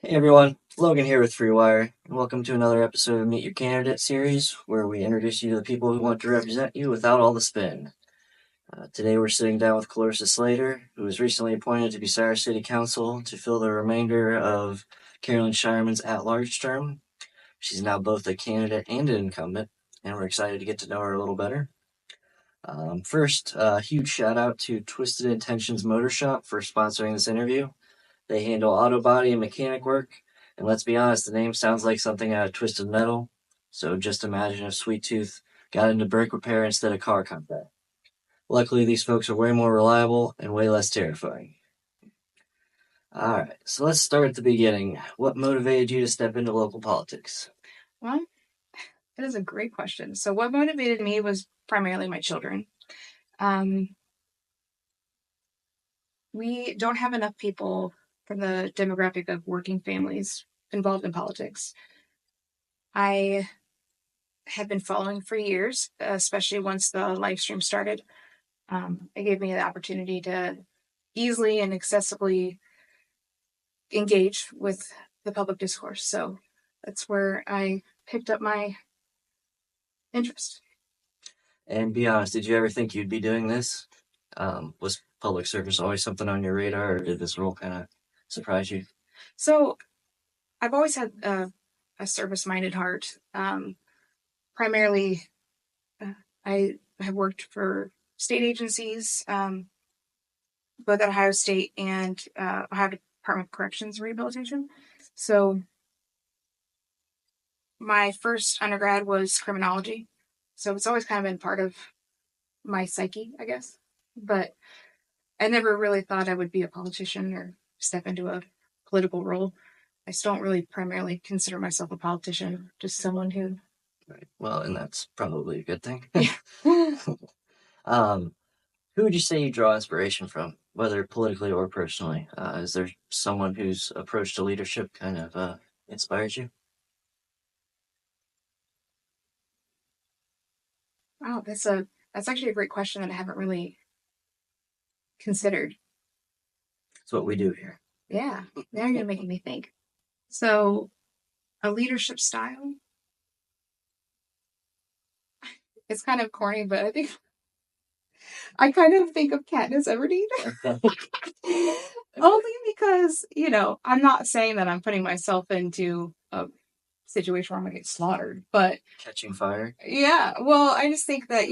Hey everyone, Logan here with FreeWire, and welcome to another episode of Meet Your Candidate series, where we introduce you to the people who want to represent you without all the spin. Today we're sitting down with Clarissa Slater, who was recently appointed to Bucyrus City Council to fill the remainder of Carolyn Shireman's at-large term. She's now both a candidate and an incumbent, and we're excited to get to know her a little better. First, a huge shout out to Twisted Intentions Motor Shop for sponsoring this interview. They handle auto body and mechanic work, and let's be honest, the name sounds like something out of Twisted Metal. So just imagine if Sweet Tooth got into brake repair instead of car combat. Luckily, these folks are way more reliable and way less terrifying. All right, so let's start at the beginning. What motivated you to step into local politics? Well, that is a great question. So what motivated me was primarily my children. We don't have enough people from the demographic of working families involved in politics. I had been following for years, especially once the live stream started. It gave me the opportunity to easily and accessibly engage with the public discourse. So that's where I picked up my interest. And be honest, did you ever think you'd be doing this? Was public service always something on your radar, or did this role kind of surprise you? So I've always had a service-minded heart. Primarily, I have worked for state agencies, both at Ohio State and Ohio Department of Corrections and Rehabilitation. So my first undergrad was criminology. So it's always kind of been part of my psyche, I guess. But I never really thought I would be a politician or step into a political role. I still don't really primarily consider myself a politician, just someone who. Right. Well, and that's probably a good thing. Yeah. Who would you say you draw inspiration from, whether politically or personally? Is there someone whose approach to leadership kind of inspires you? Wow, that's actually a great question that I haven't really considered. That's what we do here. Yeah, now you're making me think. So, a leadership style. It's kind of corny, but I kind of think of Katniss Everdeen. Only because, I'm not saying that I'm putting myself into a situation where I'm going to get slaughtered, but Catching fire. yeah, well, I just think that,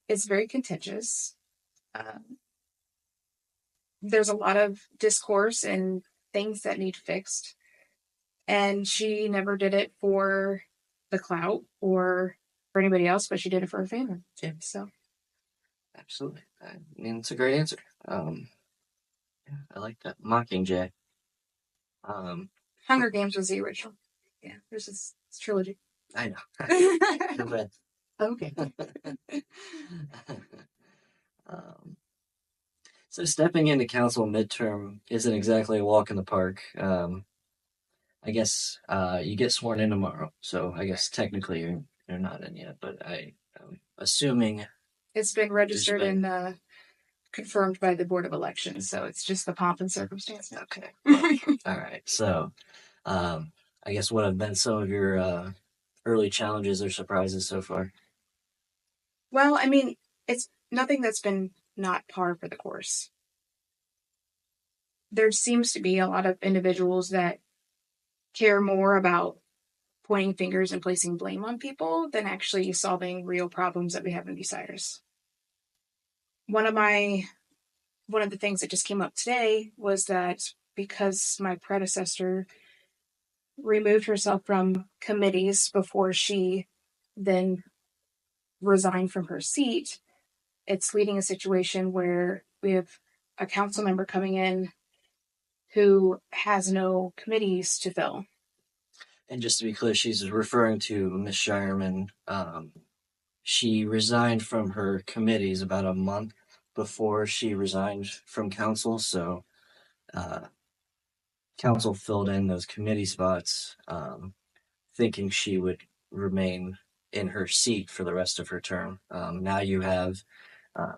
it's very contentious. There's a lot of discourse and things that need fixed. And she never did it for the clout or for anybody else, but she did it for her family. Yeah. So Absolutely. I mean, it's a great answer. Yeah, I like that. Mockingjay. Hunger Games was the original. Yeah, there's this trilogy. I know. The red. Okay. So stepping into council midterm isn't exactly a walk in the park. I guess you get sworn in tomorrow, so I guess technically you're not in yet, but I'm assuming It's been registered and confirmed by the Board of Elections, so it's just the pomp and circumstance. Okay. Well, all right. So, I guess what have been some of your early challenges or surprises so far? Well, I mean, it's nothing that's been not par for the course. There seems to be a lot of individuals that care more about pointing fingers and placing blame on people than actually solving real problems that we have in Bucyrus. One of the things that just came up today was that because my predecessor removed herself from committees before she then resigned from her seat, it's leading a situation where we have a council member coming in who has no committees to fill. And just to be clear, she's referring to Miss Shireman. She resigned from her committees about a month before she resigned from council, so council filled in those committee spots, thinking she would remain in her seat for the rest of her term. Now you have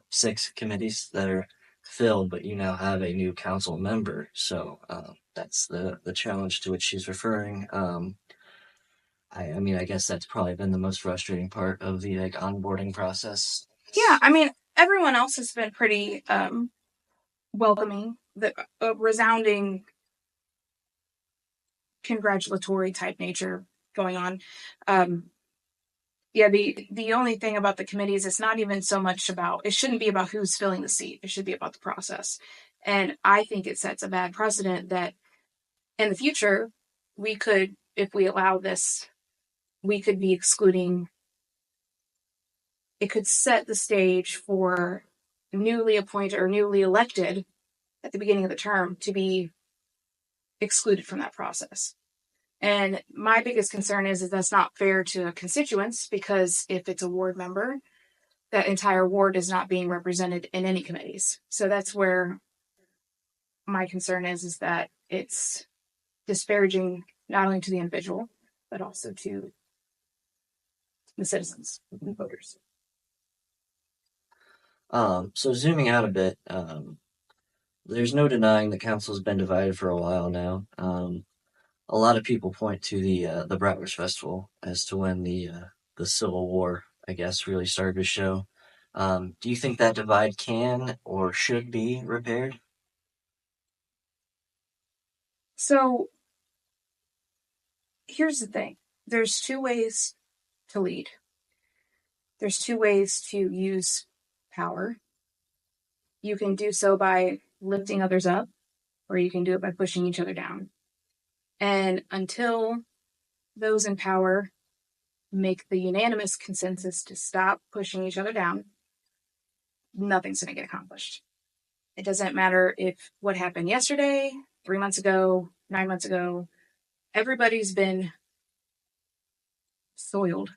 6 committees that are filled, but you now have a new council member. So that's the challenge to which she's referring. I mean, I guess that's probably been the most frustrating part of the onboarding process. Yeah, I mean, everyone else has been pretty welcoming. The resounding congratulatory type nature going on. Yeah, the only thing about the committees, it's not even so much about, it shouldn't be about who's filling the seat. It should be about the process. And I think it sets a bad precedent that in the future, we could, if we allow this, we could be excluding, it could set the stage for newly appointed or newly elected at the beginning of the term to be excluded from that process. And my biggest concern is that's not fair to constituents, because if it's a ward member, that entire ward is not being represented in any committees. So that's where my concern is that it's disparaging not only to the individual, but also to the citizens and voters. So zooming out a bit, there's no denying the council's been divided for a while now. A lot of people point to the Bratwurst Festival as to when the Civil War, I guess, really started to show. Do you think that divide can or should be repaired? So here's the thing. There's two ways to lead. There's two ways to use power. You can do so by lifting others up, or you can do it by pushing each other down. And until those in power make the unanimous consensus to stop pushing each other down, nothing's going to get accomplished. It doesn't matter if what happened yesterday, 3 months ago, 9 months ago, everybody's been soiled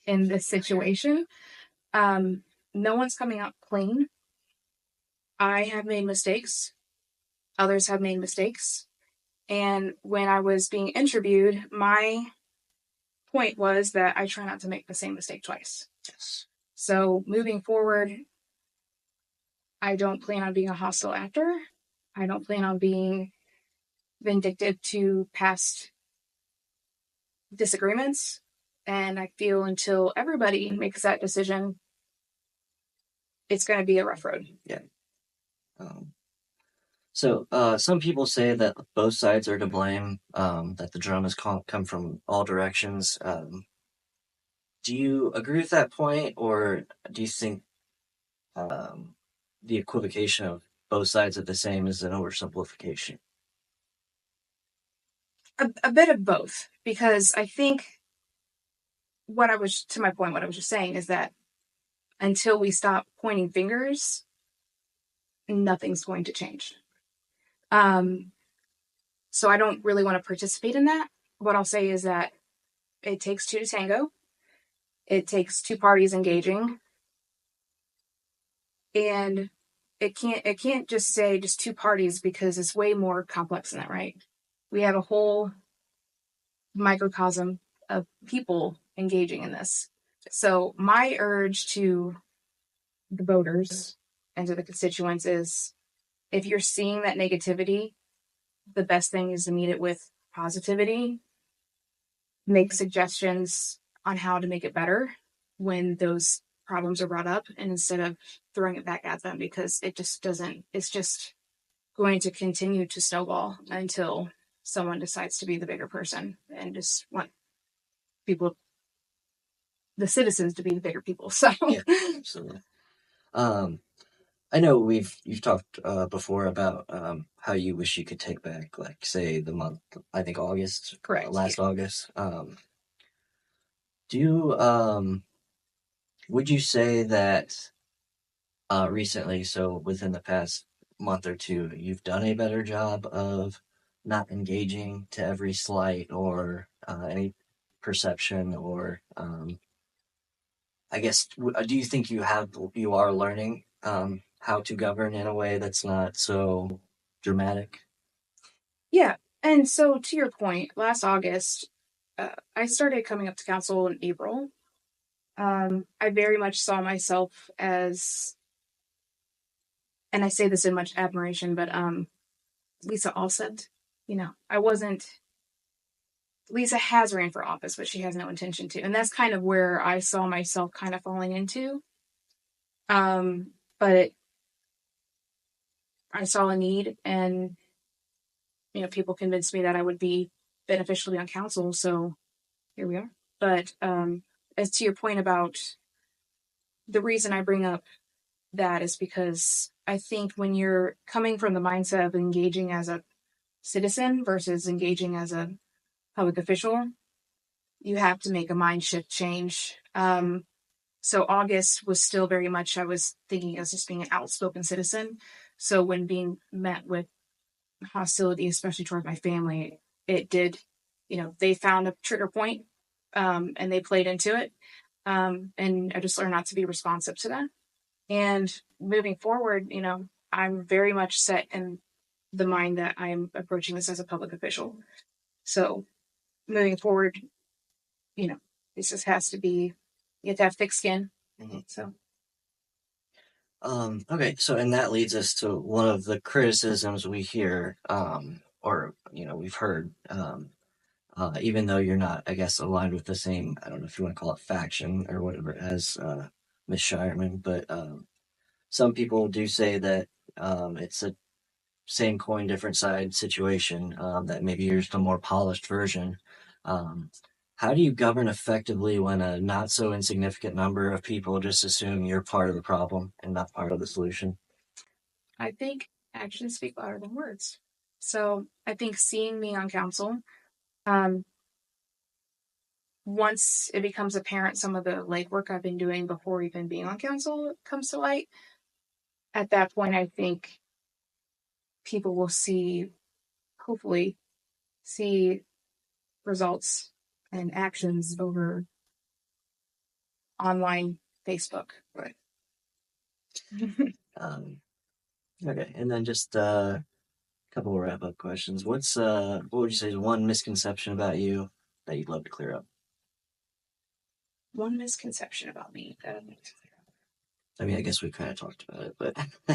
in this situation. No one's coming out clean. I have made mistakes. Others have made mistakes. And when I was being interviewed, my point was that I try not to make the same mistake twice. Yes. So moving forward, I don't plan on being a hostile actor. I don't plan on being vindictive to past disagreements. And I feel until everybody makes that decision, it's going to be a rough road. Yeah. So some people say that both sides are to blame, that the drum has come from all directions. Do you agree with that point, or do you think the equivocation of both sides are the same is an oversimplification? A bit of both, because I think what I was just saying is that until we stop pointing fingers, nothing's going to change. So I don't really want to participate in that. What I'll say is that it takes two to tango. It takes two parties engaging. And it can't just say just two parties, because it's way more complex than that, right? We have a whole microcosm of people engaging in this. So my urge to the voters and to the constituents is, if you're seeing that negativity, the best thing is to meet it with positivity, make suggestions on how to make it better when those problems are brought up, and instead of throwing it back at them, because it just doesn't, it's just going to continue to snowball until someone decides to be the bigger person and just want people, the citizens, to be the bigger people. So Yeah, absolutely. I know you've talked before about how you wish you could take back, like, say, the month, I think August, correct. last August. Do you would you say that recently, so within the past month or two, you've done a better job of not engaging to every slight or any perception, or I guess, do you think you are learning how to govern in a way that's not so dramatic? Yeah. And so, to your point, last August, I started coming up to council in April. I very much saw myself as and I say this in much admiration, but Lisa Alsett, Lisa has ran for office, but she has no intention to. And that's kind of where I saw myself kind of falling into. But I saw a need, and, people convinced me that I would be beneficial to be on council. So here we are. But as to your point about the reason I bring up that is because I think when you're coming from the mindset of engaging as a citizen versus engaging as a public official, you have to make a mind shift change. So August was still very much, I was thinking as just being an outspoken citizen. So when being met with hostility, especially toward my family, it did, they found a trigger point, and they played into it. And I just learned not to be responsive to that. And moving forward, I'm very much set in the mind that I'm approaching this as a public official. So moving forward, this just has to be, you have to have thick skin. Mm-hmm. So. Okay, so and that leads us to one of the criticisms we hear, or we've heard, even though you're not, I guess, aligned with the same, I don't know if you want to call it faction or whatever, as Miss Shireman, but some people do say that it's a same coin, different side situation, that maybe you're just a more polished version. Um, how do you govern effectively when a not so insignificant number of people just assume you're part of the problem and not part of the solution? I think actions speak louder than words. So I think seeing me on council, um, once it becomes apparent some of the legwork I've been doing before even being on council comes to light, at that point, I think people will hopefully, see results and actions over online Facebook. Right. Okay, and then just a couple of wrap-up questions. What would you say is one misconception about you that you'd love to clear up? One misconception about me that I'd like to clear up. I mean, I guess we kind of talked about it, but do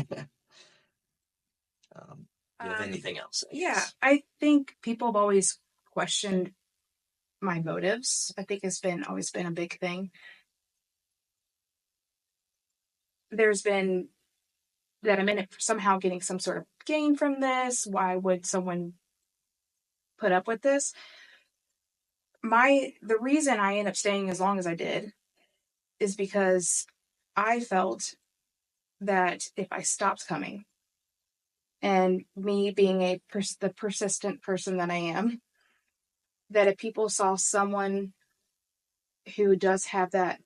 you have anything else? Yeah, I think people have always questioned my motives. I think it's always been a big thing. There's been that I'm in it for somehow getting some sort of gain from this. Why would someone put up with this? The reason I end up staying as long as I did is because I felt that if I stopped coming, and me being the persistent person that I am, that if people saw someone who does have that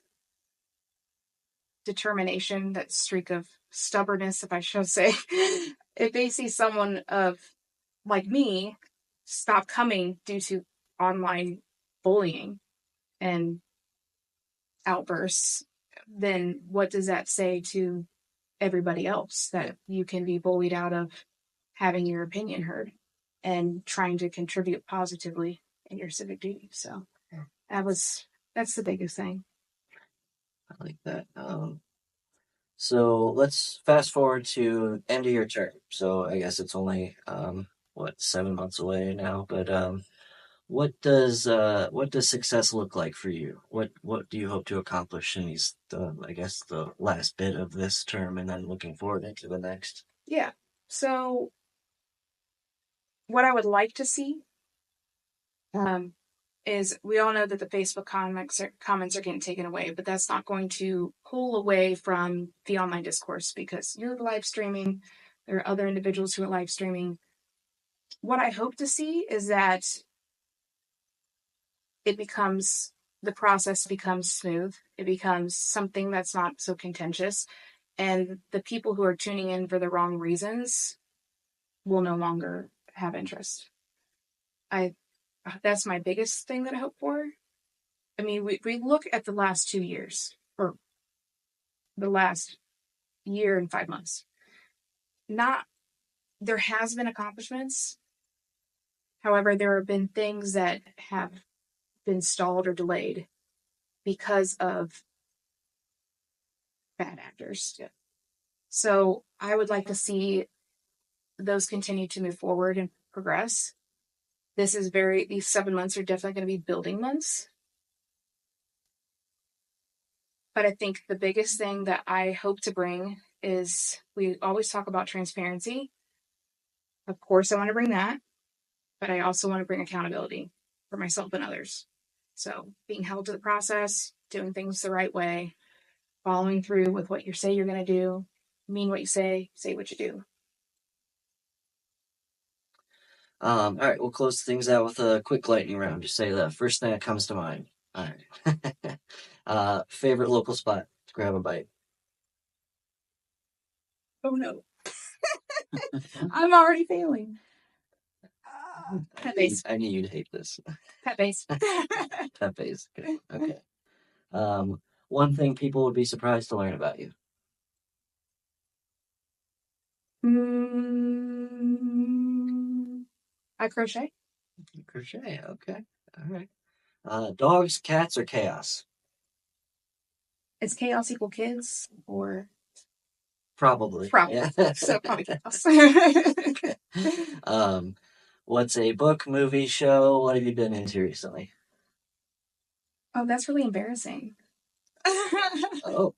determination, that streak of stubbornness, if I should say, if they see someone like me stop coming due to online bullying and outbursts, then what does that say to everybody else that you can be bullied out of having your opinion heard and trying to contribute positively in your civic duty? So that's the biggest thing. I like that. So let's fast forward to end of your term. So I guess it's only 7 months away now. But what does success look like for you? What do you hope to accomplish in the last bit of this term, and then looking forward into the next? Yeah. So what I would like to see, is we all know that the Facebook comments are getting taken away, but that's not going to pull away from the online discourse because you're live streaming. There are other individuals who are live streaming. What I hope to see is that the process becomes smooth. It becomes something that's not so contentious. And the people who are tuning in for the wrong reasons will no longer have interest. That's my biggest thing that I hope for. I mean, we look at the last 2 years, or the last year and 5 months. There has been accomplishments. However, there have been things that have been stalled or delayed because of bad actors. Yeah. So I would like to see those continue to move forward and progress. These 7 months are definitely going to be building months. But I think the biggest thing that I hope to bring is we always talk about transparency. Of course, I want to bring that, but I also want to bring accountability for myself and others. So being held to the process, doing things the right way, following through with what you say you're going to do, mean what you say what you do. All right, we'll close things out with a quick lightning round. Just say the first thing that comes to mind. All right. Favorite local spot to grab a bite? Oh no. I'm already failing. Pepe's. I knew you'd hate this. Pepe's. Pepe's. Good. Okay. One thing people would be surprised to learn about you. I crochet. Crochet. Okay. All right. Dogs, cats, or chaos? Is chaos equal kids or? Probably. Probably. Yeah. So probably chaos. What's a book, movie, show? What have you been into recently? Oh, that's really embarrassing. Oh.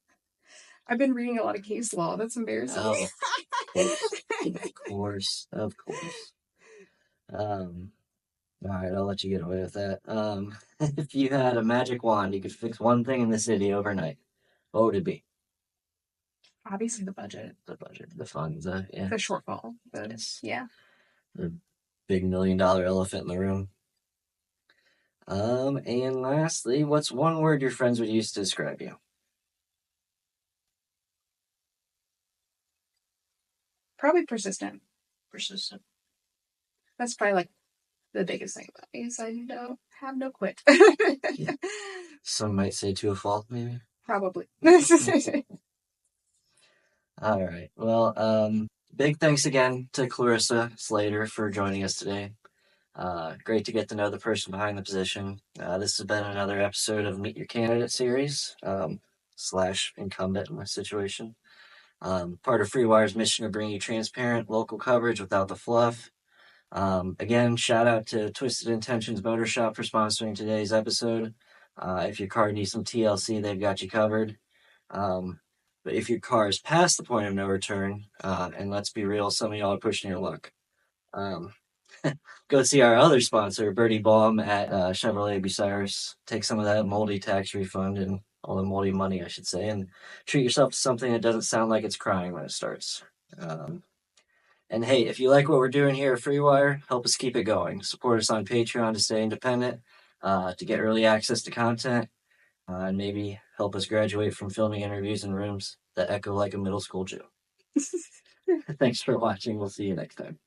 I've been reading a lot of case law. That's embarrassing. Oh. Of course. Of course. All right, I'll let you get away with that. If you had a magic wand, you could fix one thing in the city overnight. What would it be? Obviously, the budget. The budget, the funds, yeah. The shortfall. Yes. Yeah. The big $1 million elephant in the room. And lastly, what's one word your friends would use to describe you? Probably persistent. Persistent. That's probably like the biggest thing about me is I don't have no quit. Yeah. Some might say to a fault, maybe. Probably. All right. Well, big thanks again to Clarissa Slater for joining us today. Great to get to know the person behind the position. This has been another episode of Meet Your Candidate series, slash incumbent in my situation. Part of FreeWire's mission to bring you transparent local coverage without the fluff. Again, shout out to Twisted Intentions Motor Shop for sponsoring today's episode. If your car needs some TLC, they've got you covered. But if your car is past the point of no return, and let's be real, some of y'all are pushing your luck. Go see our other sponsor, Bertie Baum at Chevrolet Bucyrus. Take some of that moldy tax refund and all the moldy money, I should say, and treat yourself to something that doesn't sound like it's crying when it starts. And hey, if you like what we're doing here at FreeWire, help us keep it going. Support us on Patreon to stay independent, to get early access to content, and maybe help us graduate from filming interviews in rooms that echo like a middle school gym. Thanks for watching. We'll see you next time.